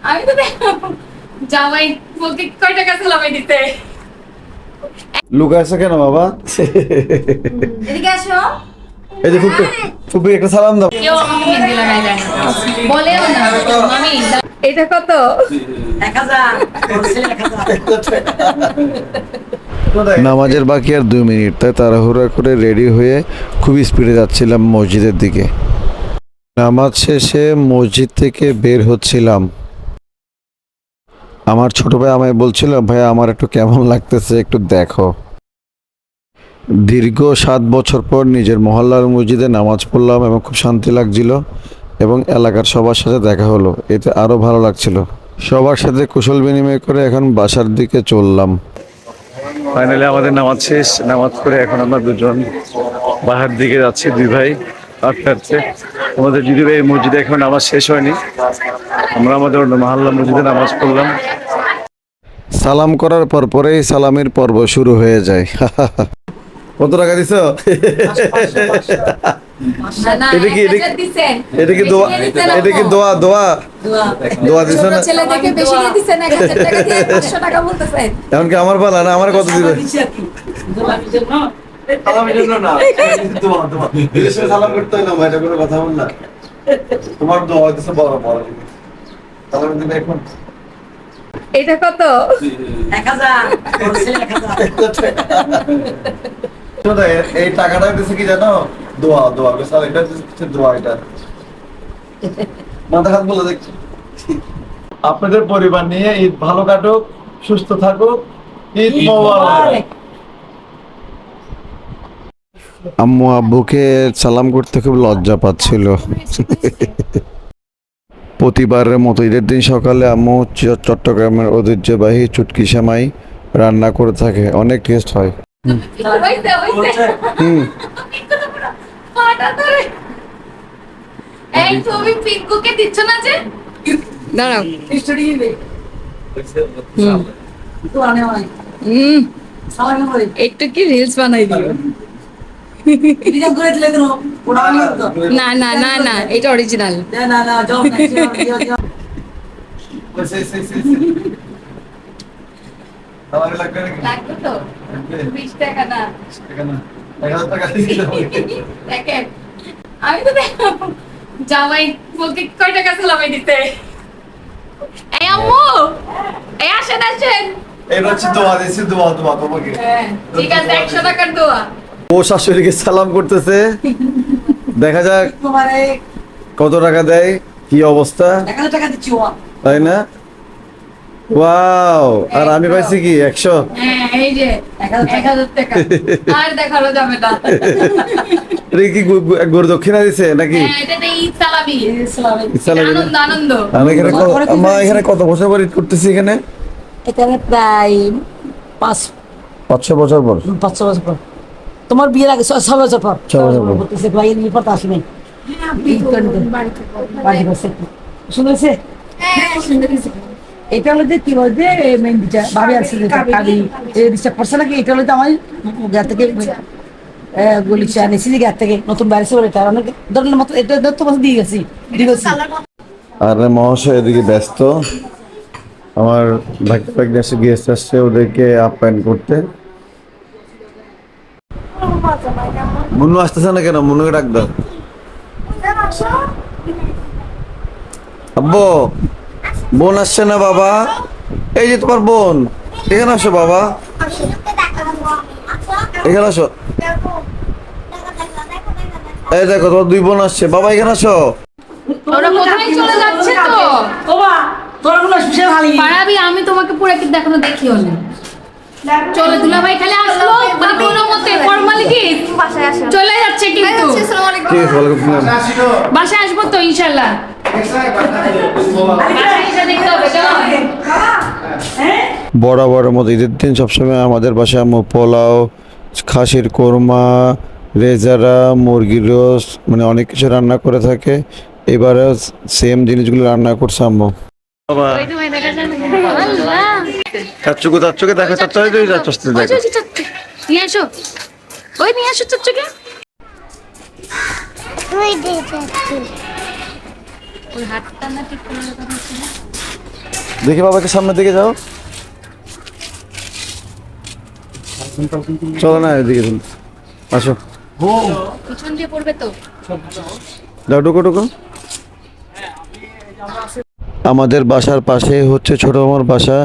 আমি তো জামাই বলতে কয় টাকা সালামি দিতে। লুকা আছে কেন বাবা? এদিকে আসো। এই যে ফুপি, ফুপি একটা সালাম দাও। কেউ আমাকে মেহেন্দি লাগায় দেয় না, বলেও না মামি এটা কত? 1000। নামাজের বাকি আর 2 মিনিট, তাই তাড়াহুড়া করে রেডি হয়ে খুবই স্পিডে যাচ্ছিলাম মসজিদের দিকে। নামাজ শেষে মসজিদ থেকে বের হচ্ছিলাম। আমার ছোট ভাই আমায় বলছিল, ভাই আমার একটু কেমন লাগতেছে একটু দেখো। দীর্ঘ 7 বছর পর নিজের মহল্লার মসজিদে নামাজ পড়লাম এবং খুব শান্তি লাগছিল এবং এলাকার সবার সাথে দেখা হলো, এতে আরও ভালো লাগছিল। সবার সাথে কুশল বিনিময় করে এখন বাসার দিকে চললাম। ফাইনালি আমাদের নামাজ শেষ, নামাজ পড়ে এখন আমরা দুজন বাহার দিকে যাচ্ছি, 2 ভাই আটকাচ্ছে। আমাদের দিদি ভাই মসজিদে এখন নামাজ শেষ হয়নি, আমরা আমাদের মহল্লা মসজিদে নামাজ পড়লাম। সালাম করার পর পরেই সালামের পর্ব শুরু হয়ে যায়। কত টাকা দিছ? এটা কি এটা কি দোয়া? এটা কি দোয়া দোয়া দোয়া দিছ না? ছেলে দেখে বেশি দিয়ে দিছেন, 1000 টাকা দিয়ে 500 টাকা বলতেছেন। এখন কি আমার পালা না? আমার কত দিবে? সালাম করতে হয় না, এটা কোনো কথা বল না। তোমার দোয়া দিছে বড় বড়। সালাম দিবে এখন। এটা কত? 1000। এই টাকাটা দিছে কি জানো? দোয়া দোয়া বিশাল, এটা হচ্ছে দোয়া। এটা মাথা হাত বলে দেখছি। আপনাদের পরিবার নিয়ে ঈদ ভালো কাটুক, সুস্থ থাকুক, ঈদ মোবারক। আম্মু আব্বুকে সালাম করতে খুব লজ্জা পাচ্ছিল। প্রতিবারের মতো ঈদের দিন সকালে আম্মু চট্টগ্রামের ঐতিহ্যবাহী চুটকি সেমাই রান্না করে থাকে, অনেক টেস্ট হয়। হুম। এই তুমি পিঙ্কুকে দিচ্ছ না যে? দাঁড়াও। একটু কি রিলস বানাই দিও। না না না না, এটা অরিজিনাল। লাগবে তো 20 টাকা না। দেখেন আমি তো জামাই বলতে কয় টাকা সালামি দিতে। এই আম্মু, এই আসেন আসেন। এটা হচ্ছে দোয়া দিছি, দোয়া দোয়া তোমাকে। ঠিক আছে, 100 টাকার দোয়া। ও শাশুড়িকে সালাম করতেছে, দেখা যাক কত টাকা দেয়, কি অবস্থা। 1000 টাকা দিচ্ছি। তাই না? ওয়াও! আর আমি পাইছি কি 100? হ্যাঁ এই যে 1000 টাকা। আর দেখানো যাবে না। এটা কি গরু দক্ষিণা দিছে নাকি? হ্যাঁ এটা তো ঈদ সালামি। ঈদ সালামি না? আনন্দ আনন্দ। আমি এখানে মা এখানে কত বছর পর ঈদ করতেছি এখানে? এখানে প্রায় 500 বছর পর। 500 বছর পর। তোমার বিয়ের আগে 6 বছর পর। 6 বছর পর। বলতেছে ভাই এর পর তো আসি নাই। বাড়ি বসে শুনেছে। হ্যাঁ সুন্দর কিছু। এটা হলো যে কি বলছে মেহেন্দিটা ভাবি আসছে যে কালি এই ডিস্টার্ব করছে নাকি, এটা হলো যে আমার গা থেকে গলিচা নিচে যে গা থেকে নতুন বাড়িছে বলে এটা অনেক ধরনের মতো এটা তো মাস দিয়ে গেছি আর মহাশয় এদিকে ব্যস্ত, আমার ভাগ্যে গেস্ট আসছে, ওদেরকে আপ্যায়ন করতে। মুন্নু আসতেছে না কেন? মুন্নুকে ডাক দাও। আব্বু, বোন আসছে না বাবা? এই যে তোমার বোন, এখানে আসো বাবা, এখানে আসো। এই দেখো তোমার 2 বোন আসছে বাবা, এখানে আসো। ওরা কোথায় চলে যাচ্ছে তো? ওবা তোরা কোনো স্পেশাল হালি পারাবি, আমি তোমাকে পুরো কি দেখানো দেখিও না। চলে দুলাভাই খালি আসলো মানে কোনো মতে ফর্মালিটি বাসায় আসো, চলে যাচ্ছে কিন্তু। আসসালামু আলাইকুম। ঠিক আছে, ওয়ালাইকুম আসসালাম। বাসায় আসবো তো ইনশাআল্লাহ। বাসায় এসে দেখতে হবে তো। বরাবরের মতো ঈদের দিন সবসময় আমাদের বাসায় আম্মু পোলাও, খাসির কোরমা, রেজারা, মুরগির রোস্ট, মানে অনেক কিছু রান্না করে থাকে। এবারে সেম জিনিসগুলো রান্না করছে আম্মু। বাবা ওই তুমি দেখা যায় না। আল্লাহ। চাচ্চুকে দেখা, চাচ্চু ওই যে চাচ্চু। নিয়ে আসো। ওই নিয়ে আসো চাচ্চুকে। ওই হাতটা না ঠিক করে রাখা হচ্ছে না। দেখি বাবাকে সামনের দিকে যাও। চলো না এদিকে তুমি। আসো পিছন দিয়ে পড়বে তো। যাও, ঢুকো ঢুকো। আমাদের বাসার পাশে হচ্ছে ছোট মামার বাসা,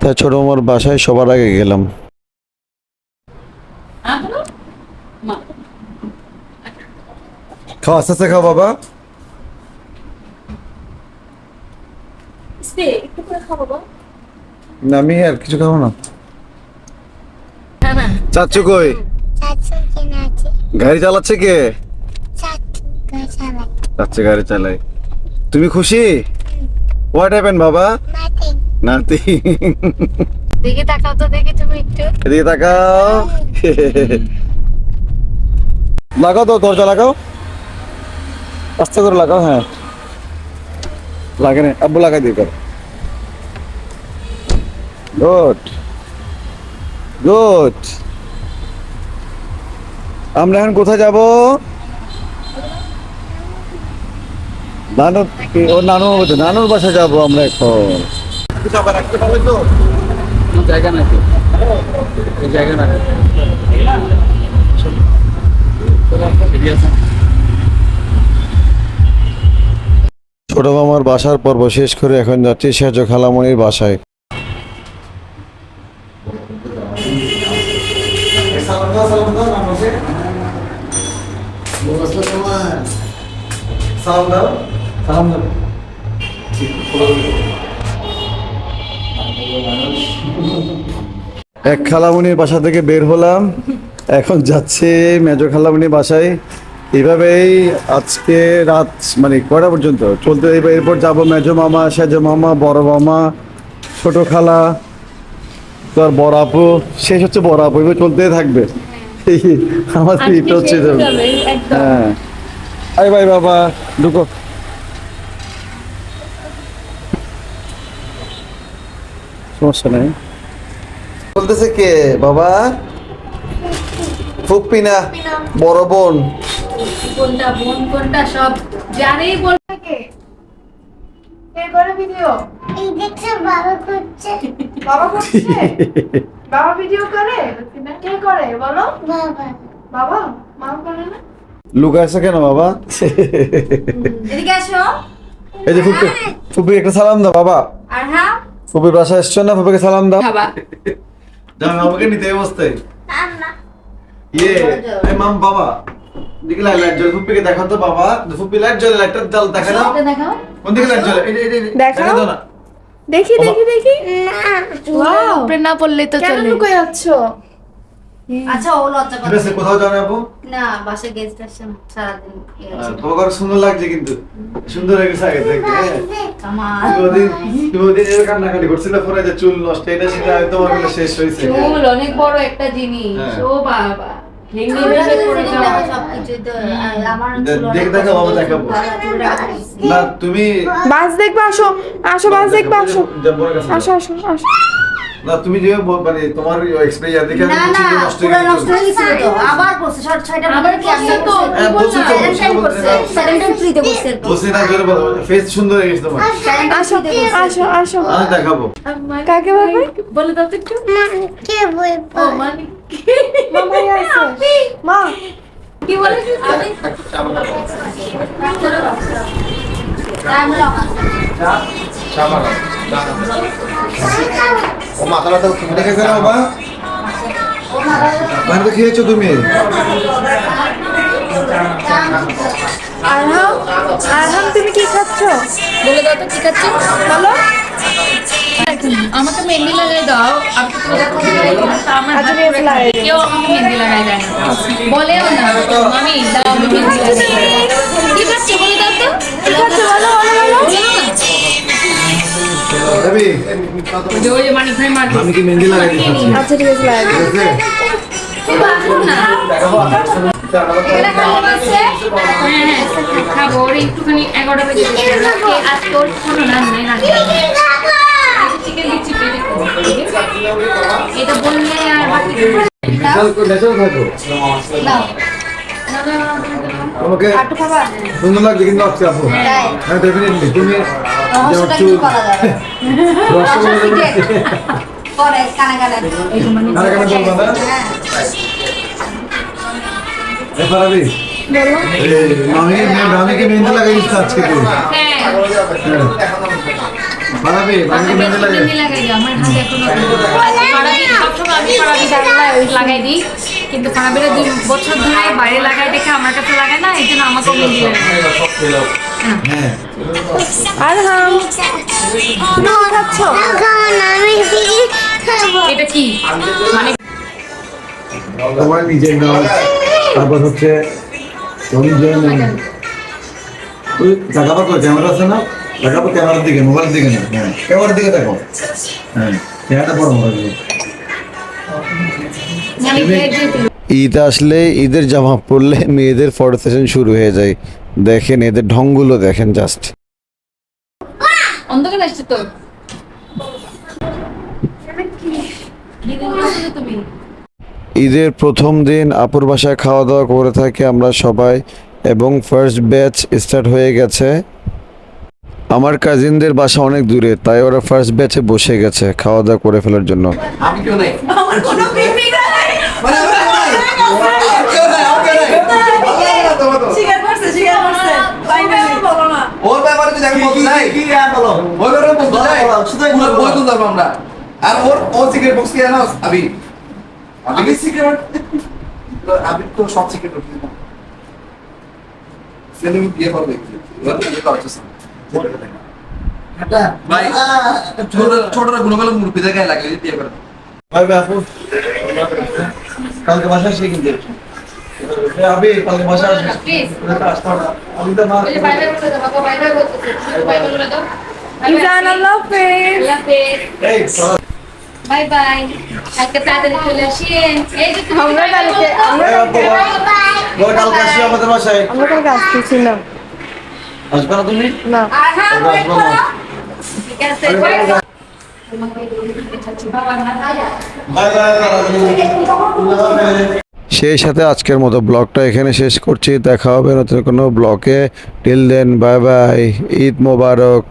তাই ছোট মামার বাসায় সবার আগে গেলাম। খাও, আস্তে আস্তে খাও বাবা। একটু করে খাবো বাবা। না, আমি আর কিছু খাবো না। হ্যাঁ না চাচ্চু কই? গাড়ি চালাচ্ছে কে? চাচ্ছে গাড়ি চালায়। তুমি খুশি? হোয়াট হ্যাপেন বাবা? নাথিং। দেখে তাকাও তো, দেখে তুমি একটু। এদিকে তাকাও। লাগাও তো, দরজা লাগাও, আস্তে করে লাগাও। হ্যাঁ লাগে না, আব্বু লাগাই দিয়ে কর। Good good. আমরা এখন কোথায় যাব? নানু, ও নানুর বাসায় যাবো আমরা এখন। জায়গা নাই, এই জায়গা নাই। ছোট মামার বাসার পর্ব শেষ করে এখন যাচ্ছি সেজ খালামণির বাসায়। এক খালামণির বাসা থেকে বের হলাম, এখন যাচ্ছে মেজো খালামণির বাসায়। এইভাবেই আজকে রাত মানে কয়টা পর্যন্ত চলতে, এরপর যাবো মেজো মামা, সেজো মামা, বড় মামা, ছোট খালা, তোর বড় আপু, শেষ হচ্ছে বড় আপু, এবার চলতেই থাকবে। আমার এটা হচ্ছে হ্যাঁ। আই ভাই বাবা, ঢুকো। সমস্যা নেই। বলতেছে কে বাবা? ফুপ্পি না, বড় বোন। কোনটা বোন কোনটা সব জানেই বলবে কে? কে করে ভিডিও? এই দেখছে বাবা করছে। বাবা করছে? বাবা ভিডিও করে? কে করে বলো? বাবা বাবা? মা করে না? লুকাইছে কেন বাবা? এদিকে আসো। এই যে ফুপ্পি, ফুপ্পি একটা সালাম দাও বাবা। আর হ্যাঁ ফুপির বাসায় এসছো না, ফুপিকে সালাম দাও। বাবা যাও বাবাকে নিতে এই অবস্থায়। না ইয়ে এই মাম বাবা দিকে লাইট জ্বলে, ফুপিকে দেখো তো বাবা। ফুপি লাইট জ্বলে, লাইটটা জ্বল দেখা দাও। এটা দেখাও। কোন দিকে লাইট জ্বলে? এই দেখাও। দাও না। দেখি দেখি দেখি। না ওয়াও উপরে না পড়লে তো চলে। কেন লুকিয়ে আছো? আচ্ছা ও লজ্জা ঠিক আছে, কোথাও যাও না আপু? না বাসে গেস্ট আসছে সারাদিন তোমার সুন্দর লাগছে, কিন্তু সুন্দর হয়ে গেছে আগে থেকে। কামাল তুমি কান্নাকাটি করছিলে পরে যে চুল নষ্ট, এটা সেটা তোমার বলে শেষ হয়েছে। চুল অনেক বড় একটা জিনিস। হ্যাঁ। ও বাবা ভেঙে ভেঙে পড়ে যাওয়া। সবকিছুই তো আমার দেখে দেখো বাবা, দেখাবো না তুমি। বাস দেখবে, আসো আসো, বাস দেখবে, আসো আসো আসো আসো। না তুমি যে মানে তোমার এক্সপেরিয়েন্স দেখে না না পুরো নষ্ট হয়ে গেছিল তো আবার করছে শর্ট ছয়টা আবার কি আমি করছে তো। হ্যাঁ, বলছি তো, সেকেন্ড টাইম ফ্রিতে করছে তো বলছি না জোরে বলো, ফেস সুন্দর হয়ে গেছে তোমার। আসো আসো আসো। আমি দেখাবো। কাকে ভাবে? বলে দাও তো একটু। মা কে বলবো? ও মানে মামাই আছে। মা কি বলে? আমি ও মাথাটা তো তুমি দেখে ফেলো বাবা। বাইরে তো খেয়েছো তুমি? আরহাম, আরহাম তুমি কি খাচ্ছ? বলে দাও তো কি খাচ্ছ? বলো। আমাকে মেহেন্দি লাগাই দাও। আমি তো পূজা করতে যাই না, তা আমার আচ্ছা, হাত ঠিক আছে, পুরো লাগাই কেউ আমাকে মেহেন্দি লাগাই দেয় না। বলেও না মামি দাও আমি মেহেন্দি লাগাই। কি খাচ্ছ বলে দাও তো? কি খাচ্ছ বলো, বলো বলো। জানো না? দেবী, ওই যে মানিক ভাই মারবে। আমি কি মেহেন্দি লাগাই দিচ্ছি? আচ্ছা ঠিক আছে, লাগাই দিই। ঠিক আছে? তুমি আসুন না। এটা খাবো আছে? হ্যাঁ হ্যাঁ খাবো। ওর একটুখানি 11টা বেজে গেছে। আজকে ওর কোনো রান নেই, রান নেই। চিকেন দিচ্ছি পেটে। এটা বললে আর বাকি নেচাল থাকো। দাও। তোমাকে একটু খাবা সুন্দর লাগছে কিন্তু আজকে আপু হ্যাঁ ডেফিনেটলি তুমি যেমন রহস্যটা চুল কি বলা যায় রসগোল্লা পরে কানে কানে কানে কানে বলবা না এ পারাবি মামিকে মেহেন্দি লাগাই দিচ্ছে আজকে তুই হ্যাঁ পারাবি মামিকে মেহেন্দি লাগাই মেহেন্দি লাগাই দিও, আমার হাতে এখনো ফারাবি সবসময় আমি ফারাবি লাগাই দিই, কিন্তু ফারাবিরা 2 বছর ধরে বাইরে লাগাই দেখে আমার কাছে লাগায় না, এই জন্য আমাকেও মেহেন্দি লাগাই। হ্যাঁ আর হাম তুমি কি খাচ্ছ? আমি দিদি খাবো এটা কি মানে তোমার নিজের নাম তারপর হচ্ছে তুমি যে তুই দেখাবো তো ক্যামেরা আছে না দেখাবো ক্যামেরার দিকে মোবাইলের দিকে না হ্যাঁ ক্যামেরার দিকে দেখো হ্যাঁ ক্যামেরাটা বড় মোবাইল মানে যেহেতু ঈদ আসলে ঈদের জামা পরলে মেয়েদের ফটো সেশন শুরু হয়ে যায় দেখেন এদের ঢংগুলো দেখেন জাস্ট অন্ধকার আসছে তো তুমি ঈদের প্রথম দিন আপুর বাসায় খাওয়া দাওয়া করে থাকি আমরা সবাই এবং ফার্স্ট ব্যাচ স্টার্ট হয়ে গেছে আমার কাজিনদের বাসা অনেক দূরে তাই ওরা ফার্স্ট ব্যাচে বসে গেছে খাওয়া দাওয়া করে ফেলার জন্য আমি কেউ নাই স্বীকার করছে ওর ব্যাপারে যদি আমি বলতে যাই ওই ব্যাপারে বলতে যাই পুরো বই তুলতে পারবো আমরা আর ওর সিগারেট বক্স কি জানো আমি সিগারেট আমি তো সব সিগারেট করতে না সেলিম বিয়ে করবে ভাই ছোটরা গুণগাল মুরব্বীদের গায়ে লাগে বিয়ে করে ভাই আপু কালকে বাসায় এসে কিন্তু আবি কালকে বাসায় আসবে প্লিজ আমি তো মা বাই বাই বলে দাও বাবা, বাই বাই বলতেছে, বাই বাই বলে দাও। ইজান আল্লাহ হাফেজ। আল্লাহ হাফেজ। এই বাই বাই, আজকে তাড়াতাড়ি চলে আসেন। এই যে তুমি আমরা কালকে বল কালকে আসি আমাদের বাসায় আমরা কালকে আসতেছি না আসবে না তুমি না আর হ্যাঁ ওয়েট আসবো না। করো, ঠিক আছে wait করো। বাবা না বাই বাই সেই সাথে আজকের মতো ব্লগটা এখানে শেষ করছি দেখা হবে নতুন কোনো ব্লগে till then bye bye Eid মোবারক